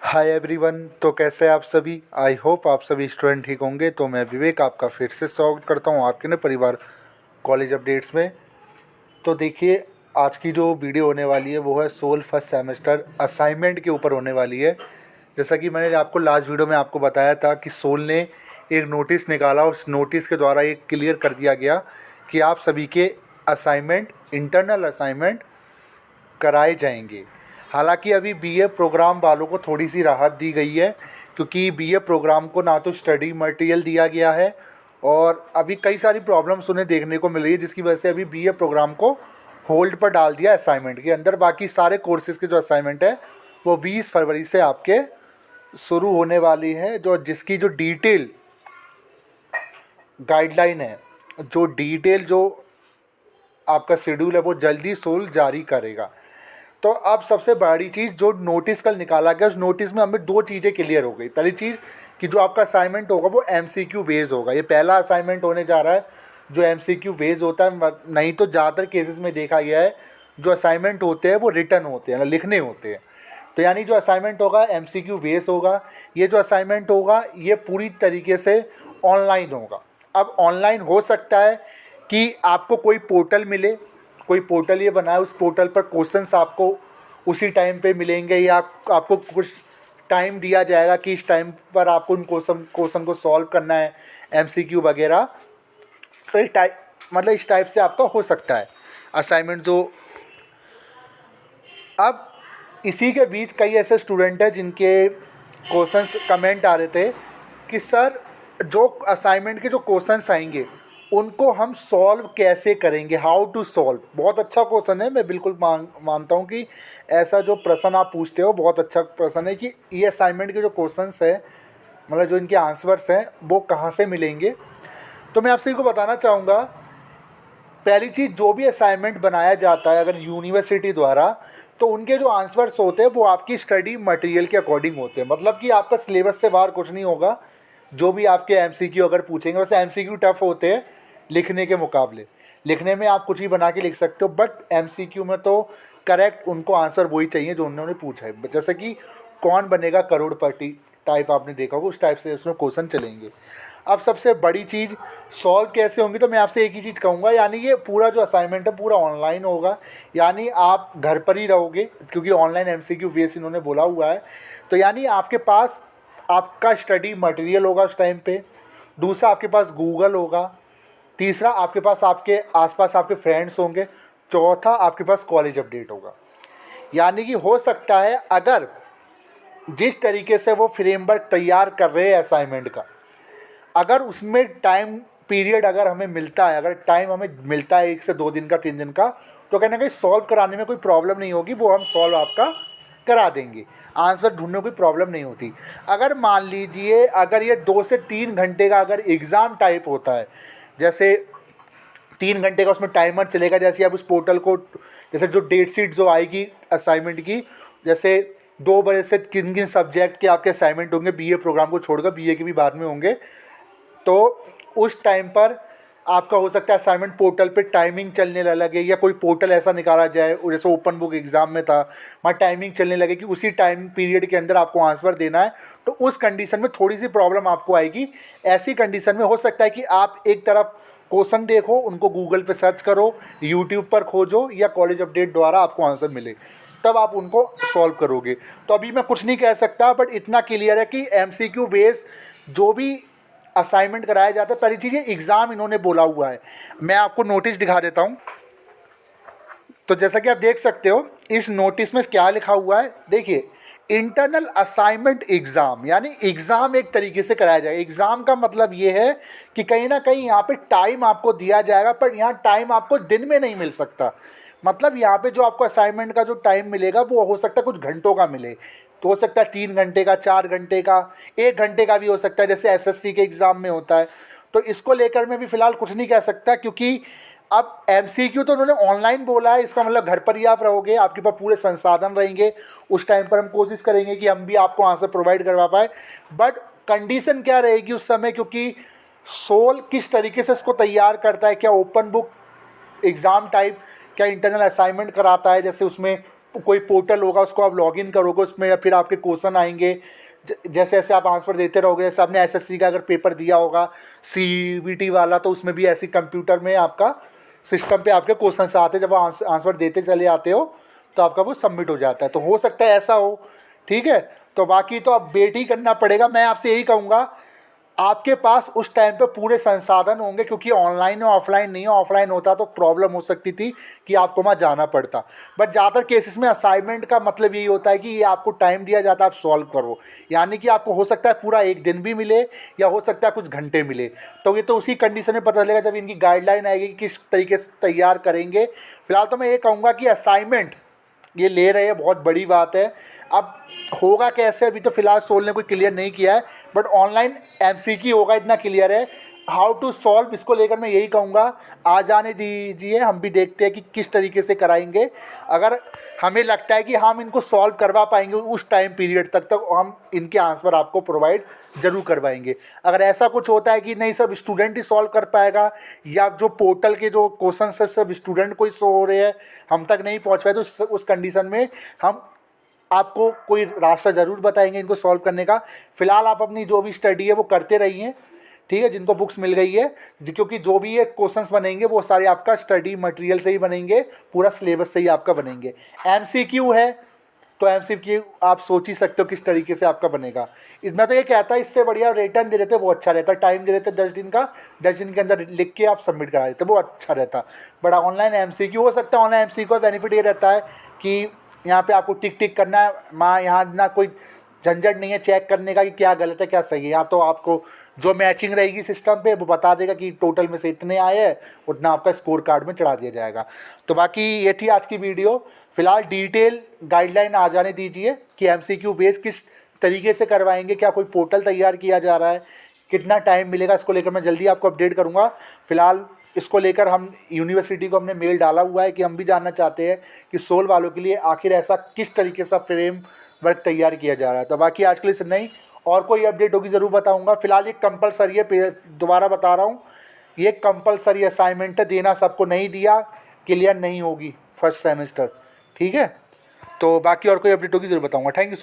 Hi everyone. तो कैसे आप सभी? आई होप आप सभी स्टूडेंट ठीक होंगे। तो मैं विवेक आपका फिर से स्वागत करता हूँ आपके परिवार कॉलेज अपडेट्स में। तो देखिए, आज की जो वीडियो होने वाली है वो है सोल फर्स्ट सेमेस्टर असाइनमेंट के ऊपर होने वाली है। जैसा कि मैंने आपको लास्ट वीडियो में आपको बताया था कि सोल ने एक नोटिस निकाला, उस नोटिस के द्वारा ये क्लियर कर दिया गया कि आप सभी के असाइनमेंट, इंटरनल असाइनमेंट कराए जाएंगे। हालांकि अभी बीए प्रोग्राम वालों को थोड़ी सी राहत दी गई है, क्योंकि बीए प्रोग्राम को ना तो स्टडी मटेरियल दिया गया है और अभी कई सारी प्रॉब्लम्स उन्हें देखने को मिल रही है, जिसकी वजह से अभी बीए प्रोग्राम को होल्ड पर डाल दिया असाइनमेंट के अंदर। बाकी सारे कोर्सेज़ के जो असाइनमेंट है वो 20 फरवरी से आपके शुरू होने वाली है। जो जिसकी जो डिटेल गाइडलाइन है, जो डिटेल जो आपका शेड्यूल है वो जल्दी सोल जारी करेगा। तो अब सबसे बड़ी चीज़, जो नोटिस कल निकाला गया उस नोटिस में हमें दो चीज़ें क्लियर हो गई। पहली चीज़ कि जो आपका असाइनमेंट होगा वो एमसीक्यू बेस्ड होगा। ये पहला असाइनमेंट होने जा रहा है जो एमसीक्यू बेस्ड होता है। नहीं तो ज़्यादातर केसेस में देखा गया है जो असाइनमेंट होते हैं वो रिटर्न होते हैं ना, लिखने होते हैं। तो यानी जो असाइनमेंट होगा एमसीक्यू बेस्ड होगा। ये जो असाइनमेंट होगा ये पूरी तरीके से ऑनलाइन होगा। अब ऑनलाइन हो सकता है कि आपको कोई पोर्टल मिले, कोई पोर्टल ये बनाए, उस पोर्टल पर क्वेश्चंस आपको उसी टाइम पे मिलेंगे, या आपको कुछ टाइम दिया जाएगा कि इस टाइम पर आपको उन क्वेश्चन को सॉल्व करना है, एमसीक्यू वगैरह। तो इस टाइप से आपका हो सकता है असाइनमेंट जो। अब इसी के बीच कई ऐसे स्टूडेंट हैं जिनके क्वेश्चंस कमेंट आ रहे थे कि सर जो असाइनमेंट के जो क्वेश्चंस आएंगे उनको हम सॉल्व कैसे करेंगे, हाउ टू सॉल्व। बहुत अच्छा क्वेश्चन है, मैं बिल्कुल मानता हूँ कि ऐसा जो प्रश्न आप पूछते हो बहुत अच्छा प्रश्न है कि ये असाइनमेंट के जो क्वेश्चंस है, मतलब जो इनके आंसर्स हैं वो कहाँ से मिलेंगे। तो मैं आपसे को बताना चाहूँगा, पहली चीज़, जो भी असाइनमेंट बनाया जाता है अगर यूनिवर्सिटी द्वारा, तो उनके जो आंसर्स होते हैं वो आपकी स्टडी मटेरियल के अकॉर्डिंग होते हैं। मतलब कि आपका सिलेबस से बाहर कुछ नहीं होगा। जो भी आपके एमसीक्यू अगर पूछेंगे, वैसे एमसीक्यू टफ होते हैं लिखने के मुकाबले। लिखने में आप कुछ ही बना के लिख सकते हो, बट एमसीक्यू में तो करेक्ट उनको आंसर वही चाहिए जो उन्होंने पूछा है। जैसे कि कौन बनेगा करोड़पति टाइप आपने देखा होगा, उस टाइप से उसमें क्वेश्चन चलेंगे। अब सबसे बड़ी चीज़, सॉल्व कैसे होंगी, तो मैं आपसे एक ही चीज़ कहूँगा, यानी ये पूरा जो असाइनमेंट है पूरा ऑनलाइन होगा। यानी आप घर पर ही रहोगे, क्योंकि ऑनलाइन एमसीक्यू बेस इन्होंने बोला हुआ है। तो यानी आपके पास आपका स्टडी मटेरियल होगा उस टाइम पे। दूसरा, आपके पास गूगल होगा। तीसरा, आपके पास आपके आसपास आपके फ्रेंड्स होंगे। चौथा, आपके पास कॉलेज अपडेट होगा। यानी कि हो सकता है अगर जिस तरीके से वो फ्रेमवर्क तैयार कर रहे हैं असाइनमेंट का, अगर उसमें टाइम पीरियड अगर हमें मिलता है, अगर टाइम हमें मिलता है 1 से 2 दिन का, 3 दिन का, तो कहना कहीं सॉल्व कराने में कोई प्रॉब्लम नहीं होगी। वो हम सॉल्व आपका करा देंगे, आंसर ढूंढने में कोई प्रॉब्लम नहीं होती। अगर मान लीजिए अगर ये 2 से 3 घंटे का अगर एग्ज़ाम टाइप होता है, जैसे 3 घंटे का उसमें टाइमर चलेगा, जैसे आप उस पोर्टल को, जैसे जो डेट शीट जो आएगी असाइनमेंट की, जैसे 2 बजे से किन किन सब्जेक्ट के आपके असाइनमेंट होंगे, बीए प्रोग्राम को छोड़कर, बीए के भी बाद में होंगे, तो उस टाइम पर आपका हो सकता है असाइनमेंट पोर्टल पे टाइमिंग चलने लगे, या कोई पोर्टल ऐसा निकाला जाए जैसे ओपन बुक एग्ज़ाम में था, वहाँ टाइमिंग चलने लगे कि उसी टाइम पीरियड के अंदर आपको आंसर देना है। तो उस कंडीशन में थोड़ी सी प्रॉब्लम आपको आएगी। ऐसी कंडीशन में हो सकता है कि आप एक तरफ क्वेश्चन देखो, उनको गूगल पे सर्च करो, यूट्यूब पर खोजो, या कॉलेज अपडेट द्वारा आपको आंसर मिले, तब आप उनको सॉल्व करोगे। तो अभी मैं कुछ नहीं कह सकता, बट इतना क्लियर है कि एमसीक्यू बेस जो भी असाइनमेंट कराया जाता है, पहली चीज़ ये एग्ज़ाम इन्होंने बोला हुआ है। मैं आपको नोटिस दिखा देता हूँ। तो जैसा कि आप देख सकते हो इस नोटिस में क्या लिखा हुआ है, देखिए, इंटरनल असाइनमेंट एग्ज़ाम, यानी एग्ज़ाम एक तरीके से कराया जाएगा। एग्ज़ाम का मतलब ये है कि कहीं ना कहीं यहाँ पे टाइम आपको दिया जाएगा, पर यहाँ टाइम आपको दिन में नहीं मिल सकता। मतलब यहाँ पे जो आपको असाइनमेंट का जो टाइम मिलेगा वो हो सकता है कुछ घंटों का मिले। तो हो सकता है 3 घंटे का, 4 घंटे का, 1 घंटे का भी हो सकता है, जैसे एसएससी के एग्ज़ाम में होता है। तो इसको लेकर मैं भी फ़िलहाल कुछ नहीं कह सकता, क्योंकि अब एमसीक्यू तो उन्होंने ऑनलाइन बोला है, इसका मतलब घर पर ही आप रहोगे, आपके पास पूरे संसाधन रहेंगे। उस टाइम पर हम कोशिश करेंगे कि हम भी आपको आंसर प्रोवाइड करवा पाए। बट कंडीशन क्या रहेगी उस समय, क्योंकि सोल किस तरीके से इसको तैयार करता है, क्या ओपन बुक एग्ज़ाम टाइप, क्या इंटरनल असाइनमेंट कराता है, जैसे उसमें कोई पोर्टल होगा, उसको आप लॉगिन करोगे उसमें, या फिर आपके क्वेश्चन आएंगे, जैसे जैसे आप आंसर देते रहोगे। जैसे आपने एसएससी का अगर पेपर दिया होगा सीवीटी वाला, तो उसमें भी ऐसी कंप्यूटर में आपका सिस्टम पे आपके क्वेश्चन आते हैं, जब आप आंसर देते चले आते हो तो आपका वो सबमिट हो जाता है। तो हो सकता है ऐसा हो, ठीक है। तो बाकी तो अब वेट ही करना पड़ेगा। मैं आपसे यही कहूँगा, आपके पास उस टाइम पे पूरे संसाधन होंगे, क्योंकि ऑनलाइन है, ऑफलाइन नहीं है। ऑफलाइन होता तो प्रॉब्लम हो सकती थी कि आपको वहाँ जाना पड़ता। बट ज़्यादातर केसेस में असाइनमेंट का मतलब यही होता है कि ये आपको टाइम दिया जाता है, आप सॉल्व करो। यानी कि आपको हो सकता है पूरा एक दिन भी मिले, या हो सकता है कुछ घंटे मिले। तो ये तो उसी कंडीशन में पता चलेगा जब इनकी गाइडलाइन आएगी कि किस तरीके से तैयार करेंगे। फिलहाल तो मैं ये कहूँगा कि असाइनमेंट ये ले रहे हैं, बहुत बड़ी बात है। अब होगा कैसे, अभी तो फिलहाल सोल ने कोई क्लियर नहीं किया है, बट ऑनलाइन एमसीक्यू होगा, इतना क्लियर है। हाउ टू सॉल्व, इसको लेकर मैं यही कहूँगा, आ जाने दीजिए, हम भी देखते हैं कि किस तरीके से कराएंगे। अगर हमें लगता है कि हम इनको सॉल्व करवा पाएंगे उस टाइम पीरियड तक, तो हम इनके आंसर आपको प्रोवाइड ज़रूर करवाएंगे। अगर ऐसा कुछ होता है कि नहीं सब स्टूडेंट ही सॉल्व कर पाएगा, या जो पोर्टल के जो क्वेश्चन है सब स्टूडेंट को ही शो हो रहे हैं, हम तक नहीं पहुँच पाए, तो उस कंडीशन में हम आपको कोई रास्ता ज़रूर बताएंगे इनको सॉल्व करने का। फ़िलहाल आप अपनी जो भी स्टडी है वो करते रहिए, ठीक है, जिनको बुक्स मिल गई है, क्योंकि जो भी ये क्वेश्चंस बनेंगे वो सारे आपका स्टडी मटेरियल से ही बनेंगे, पूरा सिलेबस से ही आपका बनेंगे। एमसीक्यू है तो एमसीक्यू आप सोच ही सकते हो किस तरीके से आपका बनेगा। मैं तो ये कहता है इससे बढ़िया रिटर्न दे देते वो अच्छा रहता, टाइम दे देते 10 दिन का, 10 दिन के अंदर लिख के आप सबमिट करा देते, वो अच्छा रहता। बट ऑनलाइन एमसीक्यू हो सकता है, ऑनलाइन एमसीक्यू का बेनिफिट ये रहता है कि यहाँ पे आपको टिक टिक करना है, यहाँ ना कोई झंझट नहीं है चेक करने का कि क्या गलत है क्या सही है। यहाँ तो आपको जो मैचिंग रहेगी सिस्टम पे वो बता देगा कि टोटल में से इतने आए हैं, उतना आपका स्कोर कार्ड में चढ़ा दिया जाएगा। तो बाकी ये थी आज की वीडियो। फिलहाल डिटेल गाइडलाइन आ जाने दीजिए कि एमसीक्यू बेस किस तरीके से करवाएंगे, क्या कोई पोर्टल तैयार किया जा रहा है, कितना टाइम मिलेगा, इसको लेकर मैं जल्दी आपको अपडेट करूँगा। फिलहाल इसको लेकर हम यूनिवर्सिटी को हमने मेल डाला हुआ है कि हम भी जानना चाहते हैं कि सोल वालों के लिए आखिर ऐसा किस तरीके से फ्रेम वर्क तैयार किया जा रहा है। तो बाकी आज के लिए सिर्फ नहीं, और कोई अपडेट होगी ज़रूर बताऊंगा। फिलहाल ये कंपलसरी है, दोबारा बता रहा हूँ, ये कंपलसरी असाइनमेंट है, देना सबको, नहीं दिया क्लियर नहीं होगी फर्स्ट सेमेस्टर, ठीक है। तो बाकी और कोई अपडेट होगी ज़रूर बताऊँगा। Thank you.